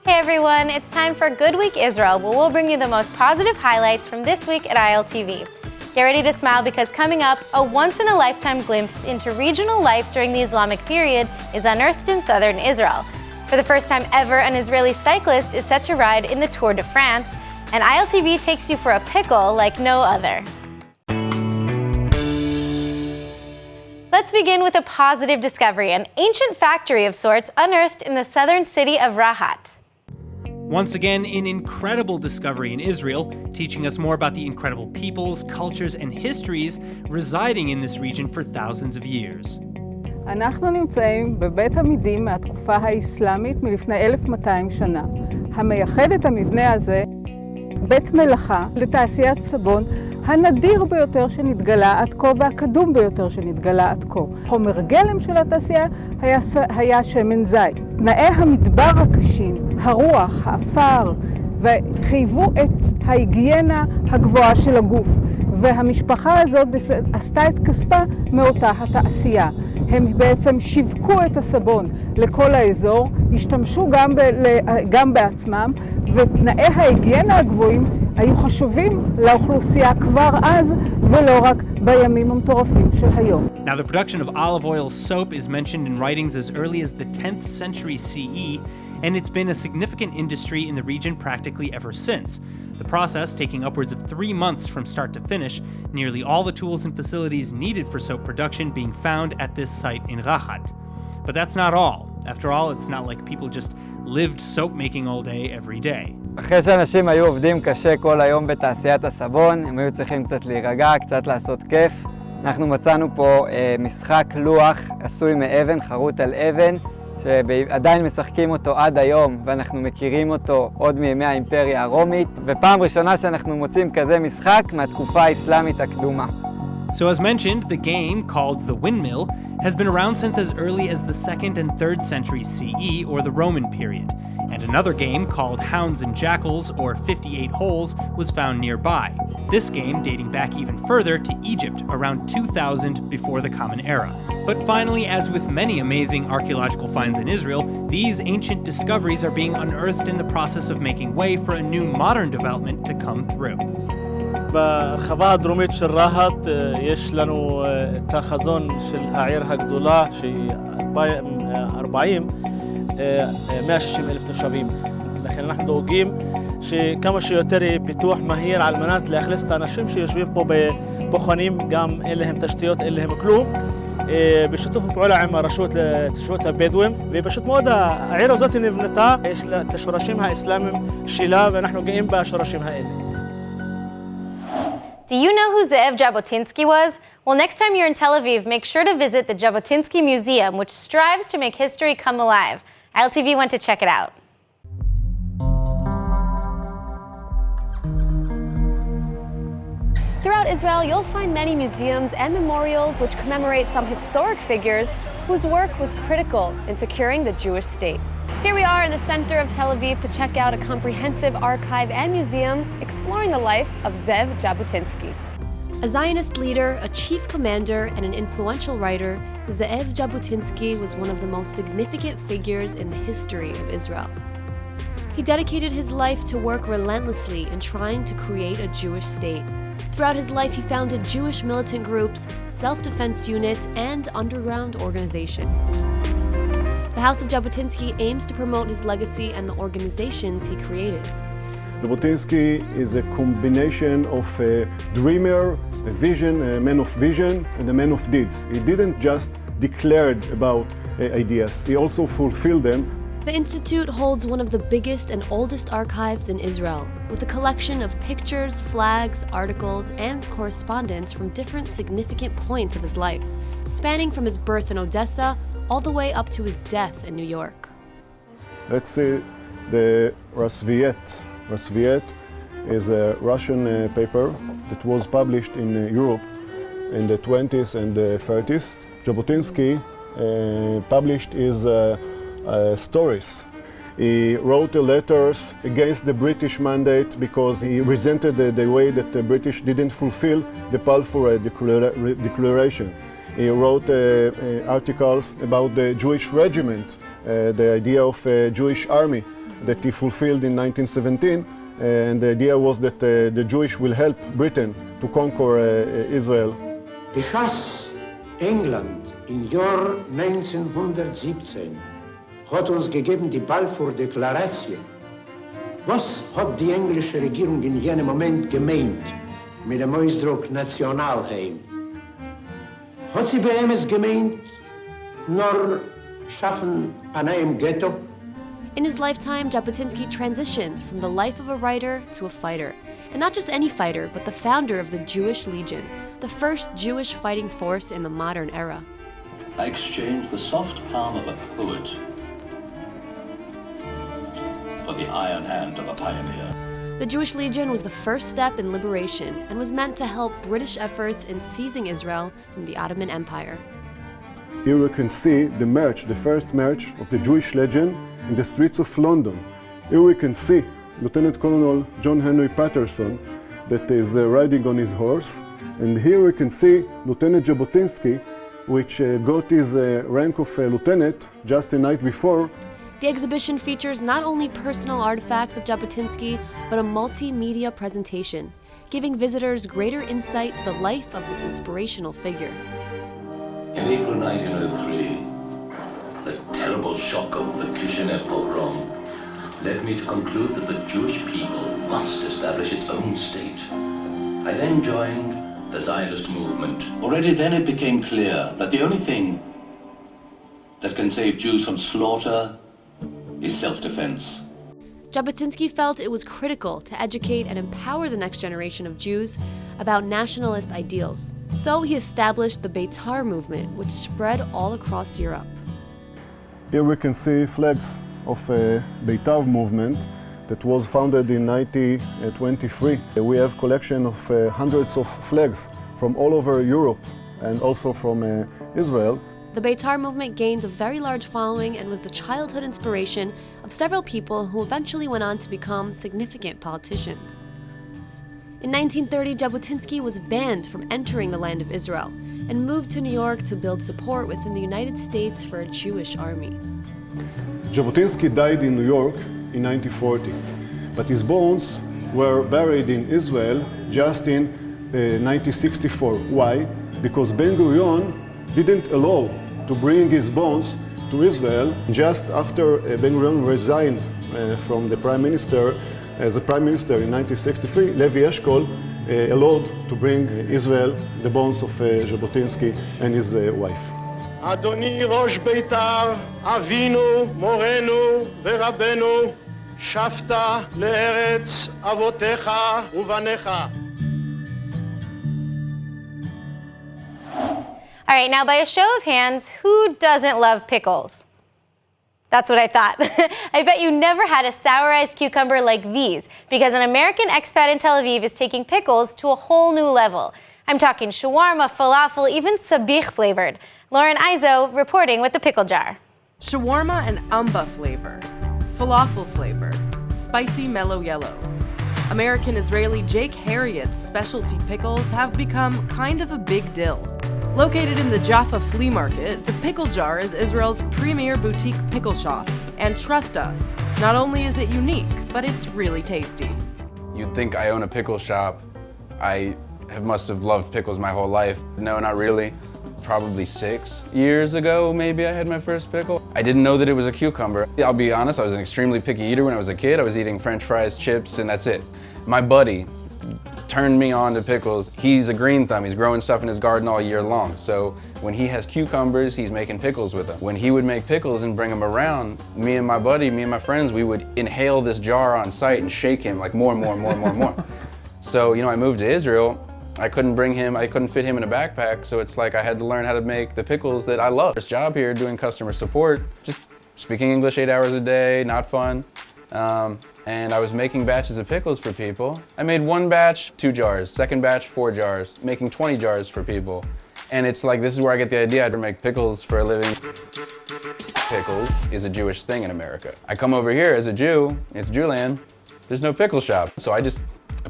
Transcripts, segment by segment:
Hey everyone, it's time for Good Week Israel, where we'll bring you the most positive highlights from this week at ILTV. Get ready to smile because coming up, a once-in-a-lifetime glimpse into regional life during the Islamic period is unearthed in southern Israel. For the first time ever, an Israeli cyclist is set to ride in the Tour de France, and ILTV takes you for a pickle like no other. Let's begin with a positive discovery, an ancient factory of sorts unearthed in the southern city of Rahat. Once again, an incredible discovery in Israel, teaching us more about the incredible peoples, cultures, and histories residing in this region for thousands of years. אנחנו נמצאים בבית עמידים מהתקופה האסלאמית מלפני 1200 שנה. המייחד את המבנה הזה, בית מלאכה לתעשיית סבון, הנדיר ביותר שנתגלה עד כה והקדום ביותר שנתגלה עד כה. חומר גלם של התעשייה היה שמן זית. תנאי המדבר הקשים, הרוח, האפר, וחייבו את ההיגיינה הגבוהה של הגוף. והמשפחה הזאת עשתה את כספה מאותה התעשייה. הם בעצם שיווקו את הסבון לכל האזור, השתמשו גם בעצמם, ותנאי ההיגיינה הגבוהים היו חשובים לאוכלוסייה כבר אז, ולא רק בימים המטורפים של היום. Now, the production of olive oil soap is mentioned in writings as early as the 10th century CE, and it's been a significant industry in the region practically ever since. The process taking upwards of 3 months from start to finish, nearly all the tools and facilities needed for soap production being found at this site in Rahat. But that's not all. After all, it's not like people just lived soap making all day every day. אחרי שאנשים היו עובדים קשה כל היום בתעשיית הסבון, הם היו צריכים קצת להירגע, קצת לעשות כיף. אנחנו מצאנו פה משחק לוח עשוי מאבן, חרוט על אבן, שעדיין משחקים אותו עד היום, ואנחנו מכירים אותו עוד מימי האימפריה הרומית, ופעם ראשונה שאנחנו מוצאים כזה משחק מהתקופה האסלאמית הקדומה. So as mentioned, the game, called the windmill, has been around since as early as the 2nd and 3rd century CE, or the Roman period. And another game called Hounds and Jackals, or 58 Holes, was found nearby. This game dating back even further to Egypt, around 2000 before the Common Era. But finally, as with many amazing archaeological finds in Israel, these ancient discoveries are being unearthed in the process of making way for a new modern development to come through. ברחבה הדרומית של רהט יש לנו את החזון של העיר הגדולה שהיא 2040, 160,000 תושבים. לכן אנחנו דואגים שכמה שיותר יהיה פיתוח מהיר על מנת לאכלס את האנשים שיושבים פה בבוחנים, גם אין להם תשתיות, אין להם כלום. בשיתוף פעולה עם הרשות להתיישבות הבדואים, ופשוט מאוד העיר הזאת נבנתה, יש לה את השורשים האסלאמיים שלה ואנחנו גאים בשורשים האלה. Do you know who Ze'ev Jabotinsky was? Well, next time you're in Tel Aviv, make sure to visit the Jabotinsky Museum, which strives to make history come alive. ILTV went to check it out. Throughout Israel, you'll find many museums and memorials which commemorate some historic figures whose work was critical in securing the Jewish state. Here we are in the center of Tel Aviv to check out a comprehensive archive and museum exploring the life of Ze'ev Jabotinsky. A Zionist leader, a chief commander, and an influential writer, Ze'ev Jabotinsky was one of the most significant figures in the history of Israel. He dedicated his life to work relentlessly in trying to create a Jewish state. Throughout his life, he founded Jewish militant groups, self-defense units, and underground organization. The House of Jabotinsky aims to promote his legacy and the organizations he created. Jabotinsky is a combination of a dreamer, a vision, a man of vision, and a man of deeds. He didn't just declare about ideas, he also fulfilled them. The Institute holds one of the biggest and oldest archives in Israel, with a collection of pictures, flags, articles, and correspondence from different significant points of his life, spanning from his birth in Odessa all the way up to his death in New York. Let's see the Rasviet. Rasviet is a Russian paper that was published in Europe in the 20s and the 30s. Jabotinsky published his stories. He wrote letters against the British mandate because he resented the way that the British didn't fulfill the Balfour Declaration. He wrote articles about the Jewish regiment, the idea of a Jewish army. that he fulfilled in 1917, and the idea was that the Jewish will help Britain to conquer Israel. Beschoss England im Jahr 1917 hat uns gegeben die Balfour-Deklaration. Was hat die englische Regierung in jenem Moment gemeint mit dem Ausdruck Nationalheim? Hat sie bei ihm es gemeint, nur schaffen an einem Ghetto? In his lifetime, Jabotinsky transitioned from the life of a writer to a fighter. And not just any fighter, but the founder of the Jewish Legion, the first Jewish fighting force in the modern era. I exchanged the soft palm of a poet for the iron hand of a pioneer. The Jewish Legion was the first step in liberation and was meant to help British efforts in seizing Israel from the Ottoman Empire. Here you can see the march, the first march of the Jewish Legion in the streets of London. Here we can see Lieutenant Colonel John Henry Patterson that is riding on his horse. And here we can see Lieutenant Jabotinsky, which got his rank of lieutenant just the night before. The exhibition features not only personal artifacts of Jabotinsky, but a multimedia presentation, giving visitors greater insight to the life of this inspirational figure. In April 1903, the terrible shock of the Kishinev pogrom led me to conclude that the Jewish people must establish its own state. I then joined the Zionist movement. Already then it became clear that the only thing that can save Jews from slaughter is self-defense. Jabotinsky felt it was critical to educate and empower the next generation of Jews about nationalist ideals. So he established the Beitar movement, which spread all across Europe. Here we can see flags of a Beitar movement that was founded in 1923. We have collection of hundreds of flags from all over Europe and also from Israel. The Beitar movement gained a very large following and was the childhood inspiration of several people who eventually went on to become significant politicians. In 1930, Jabotinsky was banned from entering the land of Israel and moved to New York to build support within the United States for a Jewish army. Jabotinsky died in New York in 1940, but his bones were buried in Israel just in 1964. Why? Because Ben-Gurion didn't allow to bring his bones to Israel. Just after Ben-Gurion resigned from the prime minister, as a prime minister in 1963, Levi Eshkol allowed to bring Israel the bones of Jabotinsky and his wife. אדוני ראש בית"ר, אבינו, מורנו ורבנו, שבת לארץ אבותיך ובניך. All right, now by a show of hands, who doesn't love pickles? That's what I thought. I bet you never had a sour-ized cucumber like these, because an American expat in Tel Aviv is taking pickles to a whole new level. I'm talking shawarma, falafel, even sabich flavored. Lauren Izo reporting with the Pickle Jar. Shawarma and amba flavor, falafel flavor, spicy mellow yellow. American-Israeli Jake Harriet's specialty pickles have become kind of a big deal. Located in the Jaffa Flea Market, the Pickle Jar is Israel's premier boutique pickle shop. And trust us, not only is it unique, but it's really tasty. You'd think I own a pickle shop. I must have loved pickles my whole life. No, not really. Probably 6 years ago, maybe I had my first pickle. I didn't know that it was a cucumber. I'll be honest, I was an extremely picky eater when I was a kid. I was eating French fries, chips, and that's it. My buddy turned me on to pickles. He's a green thumb. He's growing stuff in his garden all year long. So when he has cucumbers, he's making pickles with them. When he would make pickles and bring them around, me and my buddy, me and my friends, we would inhale this jar on site and shake him like more. So, I moved to Israel. I couldn't fit him in a backpack, so it's like I had to learn how to make the pickles that I love. First job here doing customer support, just speaking English 8 hours a day, not fun. And I was making batches of pickles for people. I made one batch, 2 jars, second batch, 4 jars, making 20 jars for people. And it's like, this is where I get the idea to make pickles for a living. Pickles is a Jewish thing in America. I come over here as a Jew, it's Jewland, there's no pickle shop. So I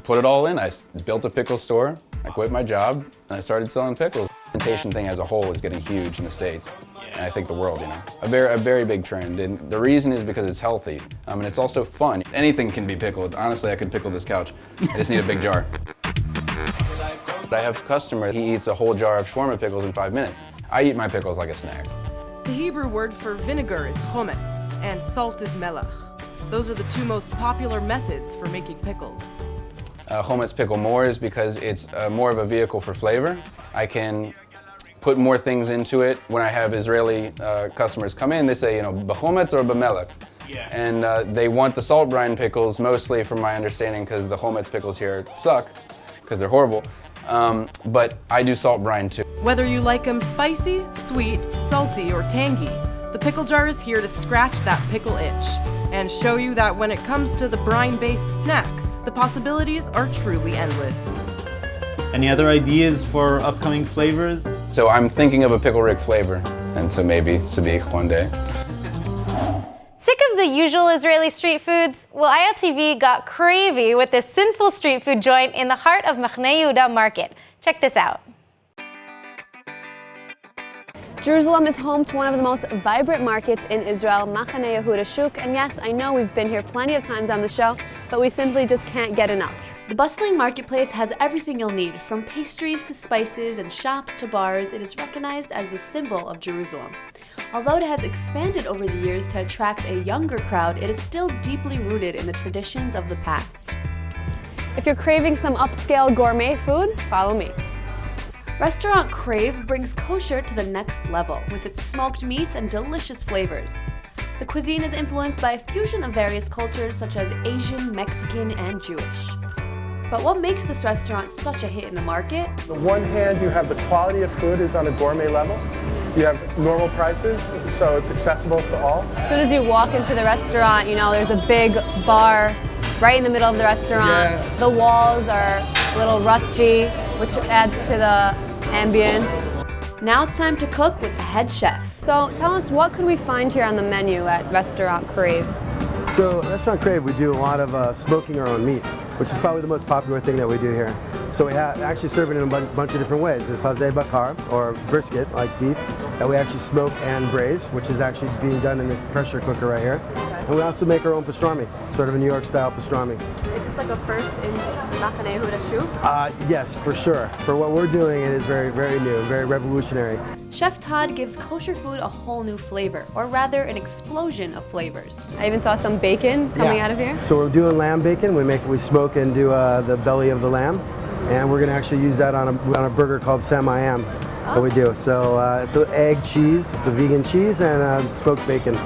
put it all in. I built a pickle store, I quit my job, and I started selling pickles. Presentation thing as a whole is getting huge in the States, and I think the world, you know. A very big trend, and the reason is because it's healthy, and it's also fun. Anything can be pickled. Honestly, I could pickle this couch. I just need a big jar. I have a customer, he eats a whole jar of shawarma pickles in 5 minutes. I eat my pickles like a snack. The Hebrew word for vinegar is chometz, and salt is melach. Those are the two most popular methods for making pickles. Chometz pickle more is because it's more of a vehicle for flavor. I can put more things into it. When I have Israeli customers come in, they say, you know, b'chometz or b'melech. Yeah. And they want the salt brine pickles, mostly from my understanding, because the chometz pickles here suck, because they're horrible. But I do salt brine too. Whether you like them spicy, sweet, salty, or tangy, the Pickle Jar is here to scratch that pickle itch and show you that when it comes to the brine-based snack, the possibilities are truly endless. Any other ideas for upcoming flavors? So I'm thinking of a pickle Rick flavor, and so maybe sabich one day. Sick of the usual Israeli street foods? Well, ILTV got cravey with this sinful street food joint in the heart of Machne Yehuda Market. Check this out. Jerusalem is home to one of the most vibrant markets in Israel, Machane Yehuda Shuk, and yes, I know we've been here plenty of times on the show, but we simply just can't get enough. The bustling marketplace has everything you'll need, from pastries to spices and shops to bars. It is recognized as the symbol of Jerusalem. Although it has expanded over the years to attract a younger crowd, it is still deeply rooted in the traditions of the past. If you're craving some upscale gourmet food, follow me. Restaurant Crave brings kosher to the next level with its smoked meats and delicious flavors. The cuisine is influenced by a fusion of various cultures such as Asian, Mexican, and Jewish. But what makes this restaurant such a hit in the market? On the one hand, you have the quality of food is on a gourmet level. You have normal prices, so it's accessible to all. As soon as you walk into the restaurant, you know, there's a big bar right in the middle of the restaurant. Yeah. The walls are a little rusty, which adds to the ambience. Now it's time to cook with the head chef. So tell us, what could we find here on the menu at Restaurant Crave? So Restaurant Crave, we do a lot of smoking our own meat, which is probably the most popular thing that we do here. So we actually serve it in a bunch of different ways. There's hazeh bakar, or brisket, like beef, that we actually smoke and braise, which is actually being done in this pressure cooker right here. Okay. And we also make our own pastrami, sort of a New York style pastrami. Is this like a first in Machane Yehuda Shuk? Yes, for sure. For what we're doing, it is very, very new, very revolutionary. Chef Todd gives kosher food a whole new flavor, or rather an explosion of flavors. I even saw some bacon coming out of here. So we're doing lamb bacon. We smoke and do the belly of the lamb, and we're going to actually use that on a burger called Samayam that we do. So it's an egg cheese, it's a vegan cheese, and smoked bacon.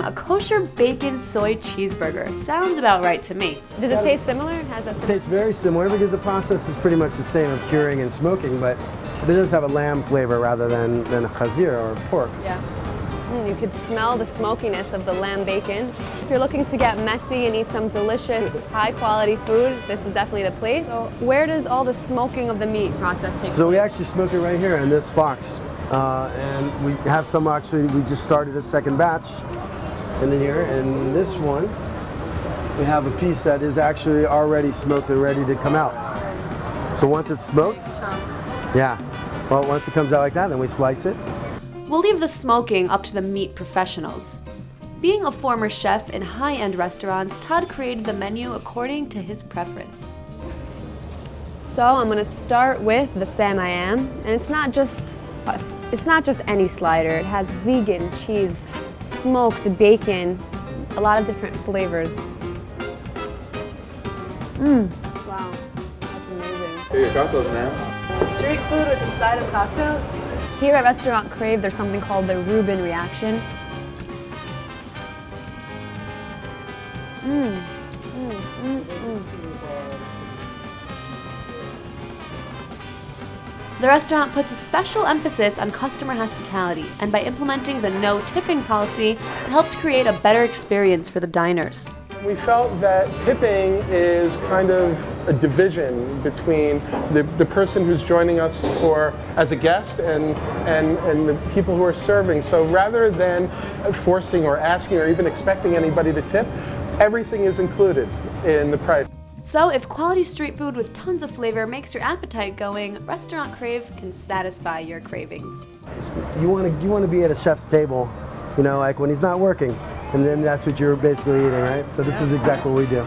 A kosher bacon soy cheeseburger. Sounds about right to me. Does it taste similar? It tastes very similar because the process is pretty much the same of curing and smoking, but it does have a lamb flavor rather than a chazir or pork. Yeah. You could smell the smokiness of the lamb bacon. If you're looking to get messy and eat some delicious, high-quality food, this is definitely the place. So where does all the smoking of the meat process take place? So we actually smoke it right here in this box. And we have some actually, we just started a second batch in here. And this one, we have a piece that is actually already smoked and ready to come out. So once it's smoked, well, once it comes out like that, then we slice it. We'll leave the smoking up to the meat professionals. Being a former chef in high-end restaurants, Todd created the menu according to his preference. So I'm going to start with the Samayam, and it's not just any slider. It has vegan, cheese, smoked bacon, a lot of different flavors. Wow, that's amazing. Here are your cocktails, man. Street food with a side of cocktails? Here at Restaurant Crave, there's something called the Reuben reaction. The restaurant puts a special emphasis on customer hospitality, and by implementing the no tipping policy, it helps create a better experience for the diners. We felt that tipping is kind of a division between the person who's joining us as a guest and the people who are serving. So rather than forcing or asking or even expecting anybody to tip, everything is included in the price. So if quality street food with tons of flavor makes your appetite going, Restaurant Crave can satisfy your cravings. You want to be at a chef's table, you know, like when he's not working, and then that's what you're basically eating, right? So this is exactly what we do.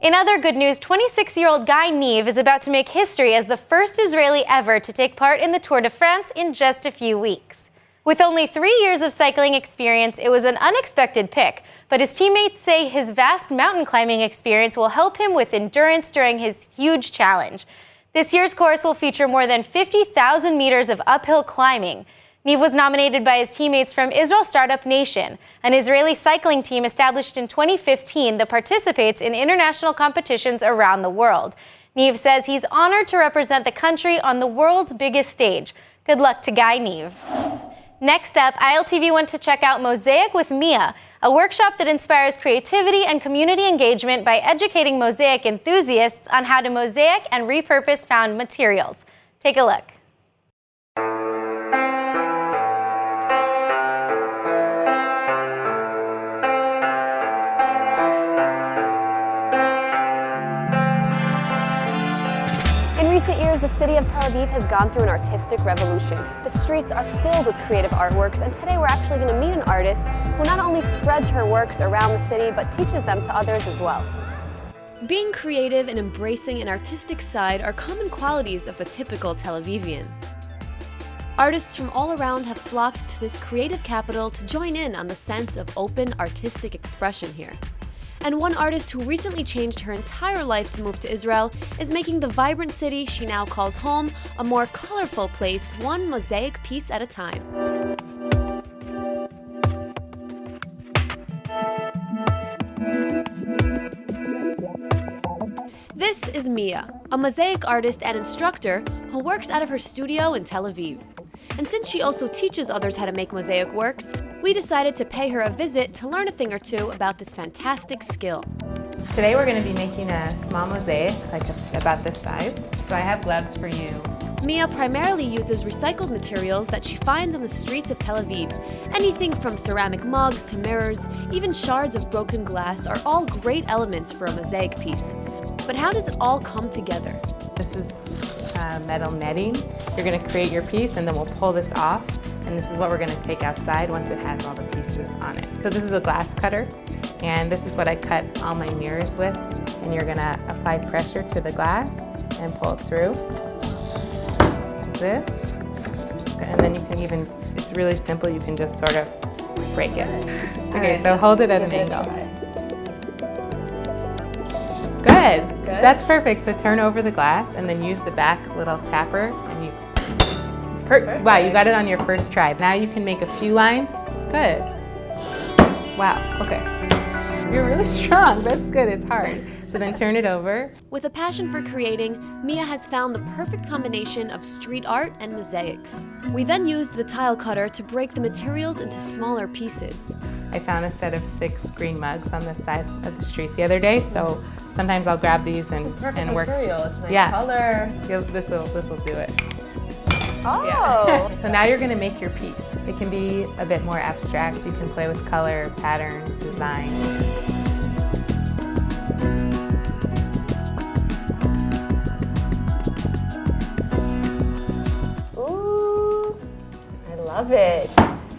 In other good news, 26-year-old Guy Neve is about to make history as the first Israeli ever to take part in the Tour de France in just a few weeks. With only 3 years of cycling experience, it was an unexpected pick, but his teammates say his vast mountain climbing experience will help him with endurance during his huge challenge. This year's course will feature more than 50,000 meters of uphill climbing. Neve was nominated by his teammates from Israel Startup Nation, an Israeli cycling team established in 2015 that participates in international competitions around the world. Neve says he's honored to represent the country on the world's biggest stage. Good luck to Guy Neve. Next up, ILTV went to check out Mosaic with Mia, a workshop that inspires creativity and community engagement by educating mosaic enthusiasts on how to mosaic and repurpose found materials. Take a look. In recent years, the city of Tel Aviv has gone through an artistic revolution. The streets are filled with creative artworks, and today we're actually going to meet an artist who not only spreads her works around the city, but teaches them to others as well. Being creative and embracing an artistic side are common qualities of the typical Tel Avivian. Artists from all around have flocked to this creative capital to join in on the sense of open artistic expression here. And one artist who recently changed her entire life to move to Israel is making the vibrant city she now calls home a more colorful place, one mosaic piece at a time. This is Mia, a mosaic artist and instructor who works out of her studio in Tel Aviv. And since she also teaches others how to make mosaic works, we decided to pay her a visit to learn a thing or two about this fantastic skill. Today we're going to be making a small mosaic, about this size. So I have gloves for you. Mia primarily uses recycled materials that she finds on the streets of Tel Aviv. Anything from ceramic mugs to mirrors, even shards of broken glass are all great elements for a mosaic piece. But how does it all come together? This is metal netting. You're going to create your piece and then we'll pull this off. And this is what we're going to take outside once it has all the pieces on it. So this is a glass cutter, and this is what I cut all my mirrors with. And you're going to apply pressure to the glass and pull it through, like this. And then you can even, it's really simple, you can just sort of break it. Okay, right, so hold it at an angle. Good. That's perfect. So turn over the glass and then use the back little tapper and you wow, you got it on your first try. Now you can make a few lines. Good. Wow, okay. You're really strong. That's good. It's hard. So then turn it over. With a passion for creating, Mia has found the perfect combination of street art and mosaics. We then used the tile cutter to break the materials into smaller pieces. I found a set of 6 green mugs on the side of the street the other day, so sometimes I'll grab these and work. Material. It's nice color. This will do it. Oh! Yeah. So now you're going to make your piece. It can be a bit more abstract. You can play with color, pattern, design. Ooh, I love it.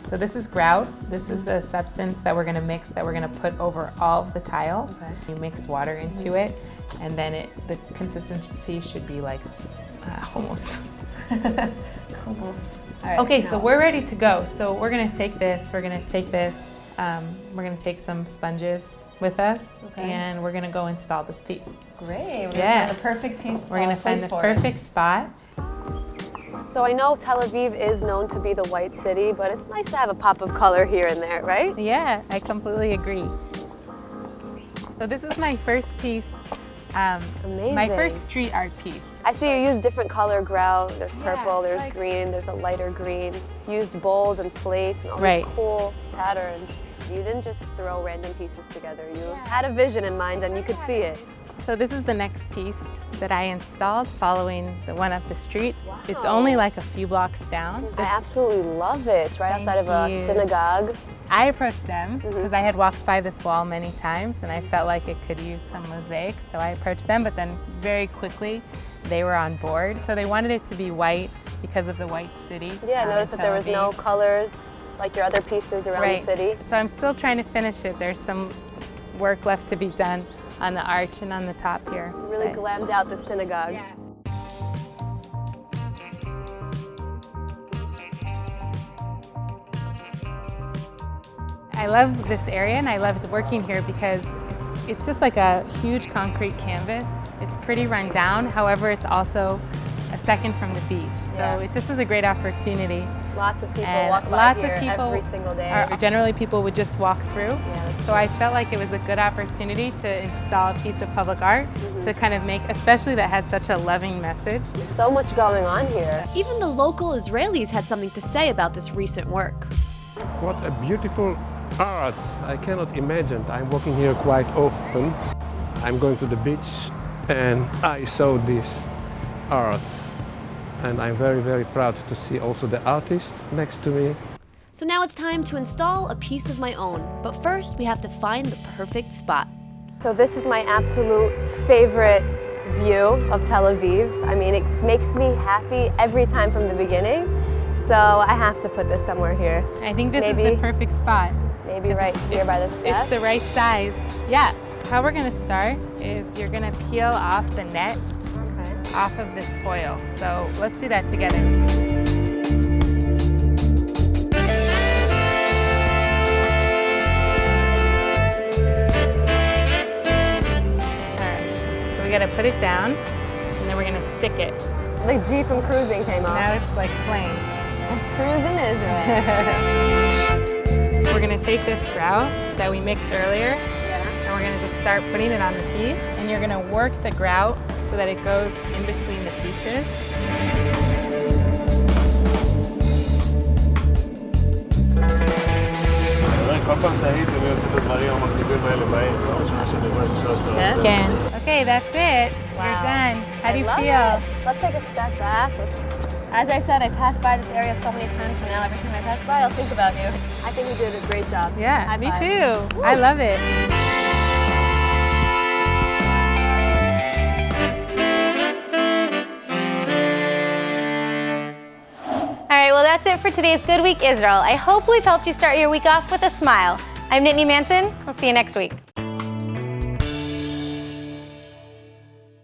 So this is grout. This is the substance that we're going to mix, that we're going to put over all of the tiles. Okay. You mix water into it, and then the consistency should be like hummus. Hummus. Okay, so we're ready to go. So we're going to take this, we're going to take some sponges with us, and we're going to go install this piece. Great. We're going to find the perfect piece. We're going to find the perfect spot. So I know Tel Aviv is known to be the white city, but it's nice to have a pop of color here and there, right? Yeah, I completely agree. So this is my first piece. Amazing. My first street art piece. I see you use different color grout. There's purple, there's green, there's a lighter green. You used bowls and plates and all these cool patterns. You didn't just throw random pieces together. You had a vision in mind and you could see it. So this is the next piece that I installed following the one up the street. Wow. It's only like a few blocks down. I absolutely love it. It's right outside of a synagogue. I approached them because I had walked by this wall many times and I felt like it could use some mosaics. So I approached them, but then very quickly they were on board. So they wanted it to be white because of the white city. Yeah, I noticed that there was no colors like your other pieces around the city. So I'm still trying to finish it. There's some work left to be done on the arch and on the top here. Really glammed out the synagogue. Yeah. I love this area and I loved working here because it's just like a huge concrete canvas. It's pretty run down, however it's also a second from the beach. So it just was a great opportunity. Lots of people walk by here every single day. Generally people would just walk through. So I felt like it was a good opportunity to install a piece of public art to kind of make, especially that has such a loving message. So much going on here. Even the local Israelis had something to say about this recent work. What a beautiful art. I cannot imagine. I'm walking here quite often. I'm going to the beach and I saw this art. And I'm very, very proud to see also the artist next to me. So now it's time to install a piece of my own. But first, we have to find the perfect spot. So this is my absolute favorite view of Tel Aviv. I mean, it makes me happy every time from the beginning. So I have to put this somewhere here. I think this is the perfect spot. Maybe right here by the steps. It's the right size. Yeah. How we're gonna start is you're gonna peel off the net off of this foil. So let's do that together. So we gotta put it down, and then we're gonna stick it. The G from cruising came off. Now it's like slang. Cruising Israel. We're gonna take this grout that we mixed earlier, and we're gonna just start putting it on the piece, and you're gonna work the grout so that it goes in between the pieces. Okay, that's it. You're done. How do you feel? Let's take a step back. As I said, I passed by this area so many times, so now every time I pass by, I'll think about you. I think you did a great job. Yeah, High me five. too. Woo. I love it. All right, well, that's it for today's Good Week Israel. I hope we've helped you start your week off with a smile. I'm Nittany Manson. We'll see you next week.